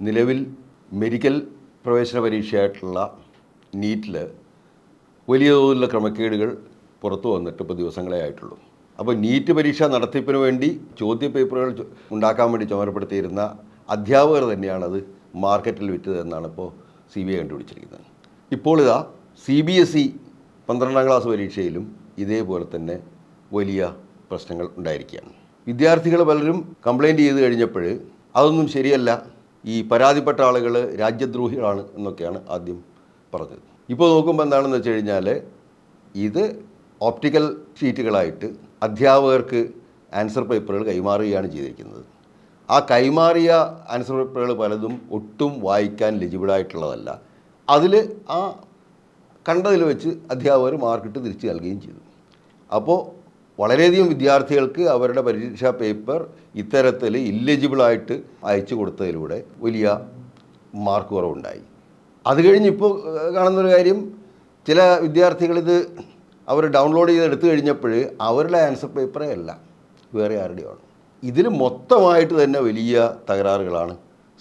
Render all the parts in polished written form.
നിലവിൽ മെഡിക്കൽ പ്രവേശന പരീക്ഷയായിട്ടുള്ള നീറ്റിൽ വലിയ തോതിലുള്ള ക്രമക്കേടുകൾ പുറത്തു വന്നിട്ട് ഇപ്പോൾ ദിവസങ്ങളേ ആയിട്ടുള്ളൂ. അപ്പോൾ നീറ്റ് പരീക്ഷ നടത്തിപ്പിന് വേണ്ടി ചോദ്യപേപ്പറുകൾ ഉണ്ടാക്കാൻ വേണ്ടി ചുമതലപ്പെടുത്തിയിരുന്ന അധ്യാപകർ തന്നെയാണത് മാർക്കറ്റിൽ വിറ്റത് എന്നാണ് ഇപ്പോൾ CBI കണ്ടുപിടിച്ചിരിക്കുന്നത്. ഇപ്പോൾ ഇതാ CBSE 12ാം ക്ലാസ് പരീക്ഷയിലും ഇതേപോലെ തന്നെ വലിയ പ്രശ്നങ്ങൾ ഉണ്ടായിരിക്കുകയാണ്. വിദ്യാർത്ഥികൾ പലരും കംപ്ലയിൻറ്റ് ചെയ്ത് കഴിഞ്ഞപ്പോൾ അതൊന്നും ശരിയല്ല, ഈ പരാതിപ്പെട്ട ആളുകൾ രാജ്യദ്രോഹികളാണ് എന്നൊക്കെയാണ് ആദ്യം പറഞ്ഞത്. ഇപ്പോൾ നോക്കുമ്പോൾ എന്താണെന്ന് വെച്ച് കഴിഞ്ഞാൽ ഇത് ഓപ്റ്റിക്കൽ ഷീറ്റുകളായിട്ട് അധ്യാപകർക്ക് ആൻസർ പേപ്പറുകൾ കൈമാറുകയാണ് ചെയ്തിരിക്കുന്നത്. ആ കൈമാറിയ ആൻസർ പേപ്പറുകൾ പലതും ഒട്ടും വായിക്കാൻ ലെജിബിളായിട്ടുള്ളതല്ല. അതിൽ ആ കണ്ടതിൽ വെച്ച് അധ്യാപകർ മാർക്കിട്ട് തിരിച്ച് നൽകുകയും ചെയ്തു. അപ്പോൾ വളരെയധികം വിദ്യാർത്ഥികൾക്ക് അവരുടെ പരീക്ഷാ പേപ്പർ ഇത്തരത്തിൽ ഇല്ലെജിബിളായിട്ട് അയച്ചു കൊടുത്തതിലൂടെ വലിയ മാർക്ക് കുറവുണ്ടായി. അത് കഴിഞ്ഞിപ്പോൾ കാണുന്നൊരു കാര്യം, ചില വിദ്യാർത്ഥികളിത് അവർ ഡൗൺലോഡ് ചെയ്ത് എടുത്തു കഴിഞ്ഞപ്പോൾ അവരുടെ ആൻസർ പേപ്പറേ അല്ല, വേറെ ആരുടെയാണ്. ഇതിൽ മൊത്തമായിട്ട് തന്നെ വലിയ തകരാറുകളാണ്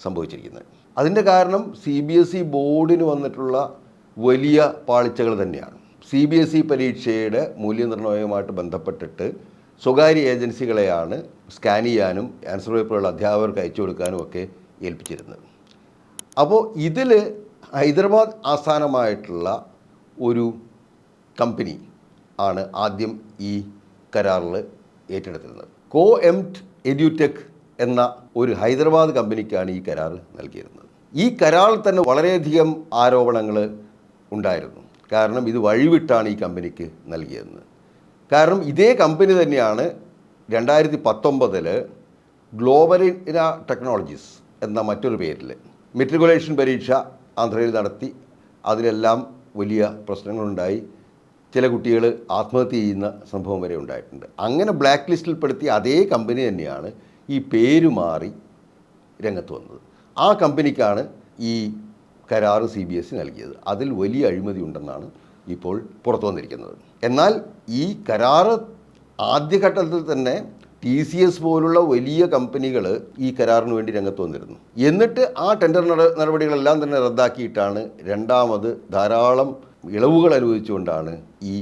സംഭവിച്ചിരിക്കുന്നത്. അതിൻ്റെ കാരണം CBSE ബോർഡിന് വന്നിട്ടുള്ള വലിയ പാളിച്ചകൾ തന്നെയാണ്. CBSE പരീക്ഷയുടെ മൂല്യനിർണ്ണയവുമായിട്ട് ബന്ധപ്പെട്ടിട്ട് സ്വകാര്യ ഏജൻസികളെയാണ് സ്കാൻ ചെയ്യാനും ആൻസർ പേപ്പറുകൾ അധ്യാപകർക്ക് അയച്ചു കൊടുക്കാനും ഒക്കെ ഏൽപ്പിച്ചിരുന്നത്. അപ്പോൾ ഇതിൽ ഹൈദരാബാദ് ആസ്ഥാനമായിട്ടുള്ള ഒരു കമ്പനി ആണ് ആദ്യം ഈ കരാറിൽ ഏറ്റെടുത്തിരുന്നത്. കോഎംറ്റ് എഡ്യൂടെക് എന്ന ഒരു ഹൈദരാബാദ് കമ്പനിക്കാണ് ഈ കരാർ നൽകിയിരുന്നത്. ഈ കരാറിൽ തന്നെ വളരെയധികം ആരോപണങ്ങൾ ഉണ്ടായിരുന്നു. കാരണം ഇത് വഴിവിട്ടാണ് ഈ കമ്പനിക്ക് നൽകിയതെന്ന്. കാരണം ഇതേ കമ്പനി തന്നെയാണ് 2019 ഗ്ലോബലിന ടെക്നോളജീസ് എന്ന മറ്റൊരു പേരിൽ മെട്രിക്കുലേഷൻ പരീക്ഷ ആന്ധ്രയിൽ നടത്തി. അതിലെല്ലാം വലിയ പ്രശ്നങ്ങളുണ്ടായി. ചില കുട്ടികൾ ആത്മഹത്യ ചെയ്യുന്ന സംഭവം വരെ ഉണ്ടായിട്ടുണ്ട്. അങ്ങനെ ബ്ലാക്ക് ലിസ്റ്റിൽപ്പെടുത്തിയ അതേ കമ്പനി തന്നെയാണ് ഈ പേര് മാറി രംഗത്ത് വന്നത്. ആ കമ്പനിക്കാണ് ഈ കരാറ് CBSE നൽകിയത്. അതിൽ വലിയ അഴിമതി ഉണ്ടെന്നാണ് ഇപ്പോൾ പുറത്തു വന്നിരിക്കുന്നത്. എന്നാൽ ഈ കരാറ് ആദ്യഘട്ടത്തിൽ തന്നെ TCS പോലുള്ള വലിയ കമ്പനികൾ ഈ കരാറിന് വേണ്ടി രംഗത്ത് വന്നിരുന്നു. എന്നിട്ട് ആ ടെൻഡർ നടപടികളെല്ലാം തന്നെ റദ്ദാക്കിയിട്ടാണ് രണ്ടാമത് ധാരാളം ഇളവുകൾ അനുവദിച്ചുകൊണ്ടാണ് ഈ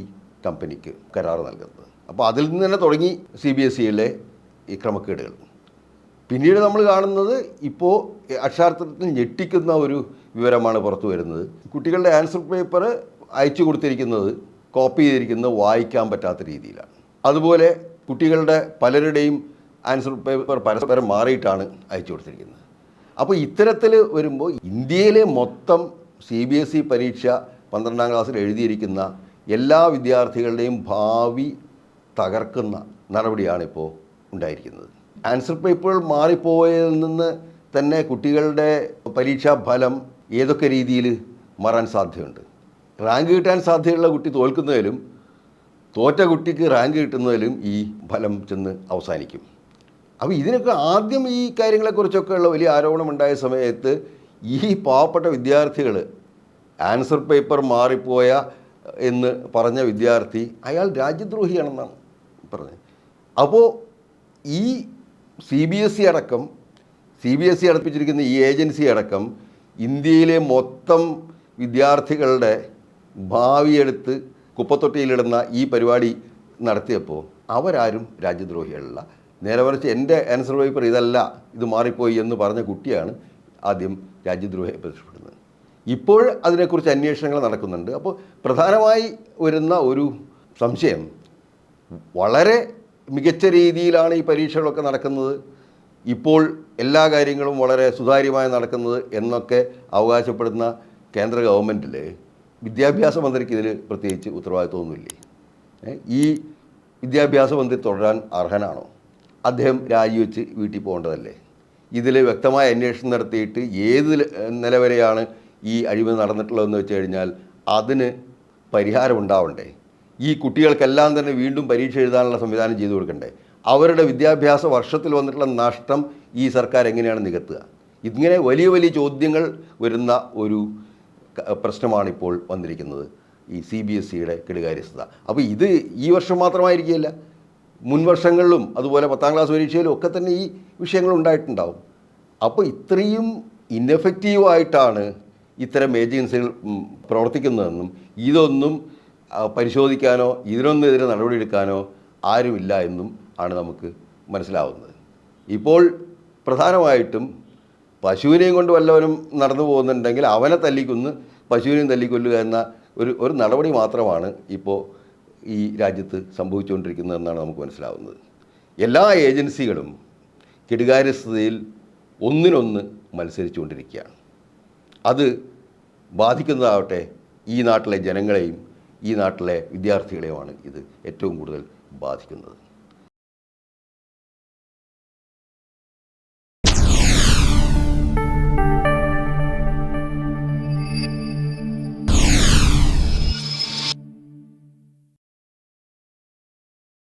കമ്പനിക്ക് കരാർ നൽകുന്നത്. അപ്പോൾ അതിൽ നിന്ന് തന്നെ തുടങ്ങി CBSEയിലെ ഈ ക്രമക്കേടുകൾ. പിന്നീട് നമ്മൾ കാണുന്നത് ഇപ്പോൾ അക്ഷരാർത്ഥത്തിൽ ഞെട്ടിക്കുന്ന ഒരു വിവരമാണ് പുറത്തു വരുന്നത്. കുട്ടികളുടെ ആൻസർ പേപ്പർ അയച്ചു കൊടുത്തിരിക്കുന്നത്, കോപ്പി ചെയ്തിരിക്കുന്നത് വായിക്കാൻ പറ്റാത്ത രീതിയിലാണ്. അതുപോലെ കുട്ടികളുടെ പലരുടെയും ആൻസർ പേപ്പർ പരസ്പരം മാറിയിട്ടാണ് അയച്ചു കൊടുത്തിരിക്കുന്നത്. അപ്പോൾ ഇത്തരത്തിൽ വരുമ്പോൾ ഇന്ത്യയിലെ മൊത്തം CBSE പരീക്ഷ 12ാം ക്ലാസ്സിൽ എഴുതിയിരിക്കുന്ന എല്ലാ വിദ്യാർത്ഥികളുടെയും ഭാവി തകർക്കുന്ന നടപടിയാണിപ്പോൾ ഉണ്ടായിരിക്കുന്നത്. ആൻസർ പേപ്പറുകൾ മാറിപ്പോയതിൽ നിന്ന് തന്നെ കുട്ടികളുടെ പരീക്ഷാ ഫലം ഏതൊക്കെ രീതിയിൽ മാറാൻ സാധ്യതയുണ്ട്. റാങ്ക് കിട്ടാൻ സാധ്യതയുള്ള കുട്ടി തോൽക്കുന്നതിലും തോറ്റ കുട്ടിക്ക് റാങ്ക് കിട്ടുന്നതിലും ഈ ഫലം ചെന്ന് അവസാനിക്കും. അപ്പോൾ ഇതിനൊക്കെ ആദ്യം ഈ കാര്യങ്ങളെക്കുറിച്ചൊക്കെയുള്ള വലിയ ആരോപണമുണ്ടായ സമയത്ത് ഈ പാവപ്പെട്ട വിദ്യാർത്ഥികൾ ആൻസർ പേപ്പർ മാറിപ്പോയ എന്ന് പറഞ്ഞ വിദ്യാർത്ഥി അയാൾ രാജ്യദ്രോഹിയാണെന്നാണ് പറഞ്ഞത്. അപ്പോൾ ഈ CBSE അടക്കം CBSE അടുപ്പിച്ചിരിക്കുന്ന ഈ ഏജൻസി അടക്കം ഇന്ത്യയിലെ മൊത്തം വിദ്യാർത്ഥികളുടെ ഭാവിയെടുത്ത് കുപ്പത്തൊട്ടിയിലിടുന്ന ഈ പരിപാടി നടത്തിയപ്പോൾ അവരാരും രാജ്യദ്രോഹികളല്ല. നേരെ മറിച്ച് എൻ്റെ ആൻസർ പേപ്പർ ഇതല്ല, ഇത് മാറിപ്പോയി എന്ന് പറഞ്ഞ കുട്ടിയാണ് ആദ്യം രാജ്യദ്രോഹിയെ പ്രത്യക്ഷപ്പെടുന്നത്. ഇപ്പോൾ അതിനെക്കുറിച്ച് അന്വേഷണങ്ങൾ നടക്കുന്നുണ്ട്. അപ്പോൾ പ്രധാനമായി വരുന്ന ഒരു സംശയം, വളരെ മികച്ച രീതിയിലാണ് ഈ പരീക്ഷകളൊക്കെ നടക്കുന്നത്, ഇപ്പോൾ എല്ലാ കാര്യങ്ങളും വളരെ സുതാര്യമായി നടക്കുന്നത് എന്നൊക്കെ അവകാശപ്പെടുന്ന കേന്ദ്ര ഗവൺമെൻറ്റിൽ വിദ്യാഭ്യാസ മന്ത്രിക്ക് ഇതിൽ പ്രത്യേകിച്ച് ഉത്തരവാദിത്വമൊന്നുമില്ലേ? ഈ വിദ്യാഭ്യാസ മന്ത്രി തുടരാൻ അർഹനാണോ? അദ്ദേഹം രാജിവെച്ച് വീട്ടിൽ പോകേണ്ടതല്ലേ? ഇതിൽ വ്യക്തമായ അന്വേഷണം നടത്തിയിട്ട് ഏത് നിലവരെയാണ് ഈ അഴിമതി നടന്നിട്ടുള്ളതെന്ന് വെച്ച് കഴിഞ്ഞാൽ അതിന് പരിഹാരമുണ്ടാവണ്ടേ? ഈ കുട്ടികൾക്കെല്ലാം തന്നെ വീണ്ടും പരീക്ഷ എഴുതാനുള്ള സംവിധാനം ചെയ്തു കൊടുക്കണ്ടേ? അവരുടെ വിദ്യാഭ്യാസ വർഷത്തിൽ വന്നിട്ടുള്ള നഷ്ടം ഈ സർക്കാർ എങ്ങനെയാണ് നികത്തുക? ഇങ്ങനെ വലിയ വലിയ ചോദ്യങ്ങൾ വരുന്ന ഒരു പ്രശ്നമാണിപ്പോൾ വന്നിരിക്കുന്നത്, ഈ CBSEയുടെ കെടുകാര്യസ്ഥത. അപ്പോൾ ഇത് ഈ വർഷം മാത്രമായിരിക്കില്ല, മുൻ വർഷങ്ങളിലും അതുപോലെ 10ാം ക്ലാസ് പരീക്ഷയിലും ഒക്കെ തന്നെ ഈ വിഷയങ്ങൾ ഉണ്ടായിട്ടുണ്ടാവും. അപ്പോൾ ഇത്രയും ഇന്നെഫക്റ്റീവായിട്ടാണ് ഇത്തരം ഏജൻസികൾ പ്രവർത്തിക്കുന്നതെന്നും ഇതൊന്നും പരിശോധിക്കാനോ ഇതിനൊന്നെതിരെ നടപടിയെടുക്കാനോ ആരുമില്ല എന്നും ആണ് നമുക്ക് മനസ്സിലാവുന്നത്. ഇപ്പോൾ പ്രധാനമായിട്ടും പശുവിനെയും കൊണ്ട് വല്ലവനും നടന്നു പോകുന്നുണ്ടെങ്കിൽ അവനെ തല്ലിക്കൊന്ന് പശുവിനെയും തല്ലിക്കൊല്ലുക എന്ന ഒരു നടപടി മാത്രമാണ് ഇപ്പോൾ ഈ രാജ്യത്ത് സംഭവിച്ചുകൊണ്ടിരിക്കുന്നതെന്നാണ് നമുക്ക് മനസ്സിലാവുന്നത്. എല്ലാ ഏജൻസികളും കെടുകാര്യസ്ഥതയിൽ ഒന്നിനൊന്ന് മത്സരിച്ചുകൊണ്ടിരിക്കുകയാണ്. അത് ബാധിക്കുന്നതാവട്ടെ ഈ നാട്ടിലെ ജനങ്ങളെയും ഈ നാട്ടിലെ വിദ്യാർത്ഥികളെയുമാണ് ഇത് ഏറ്റവും കൂടുതൽ ബാധിക്കുന്നത്.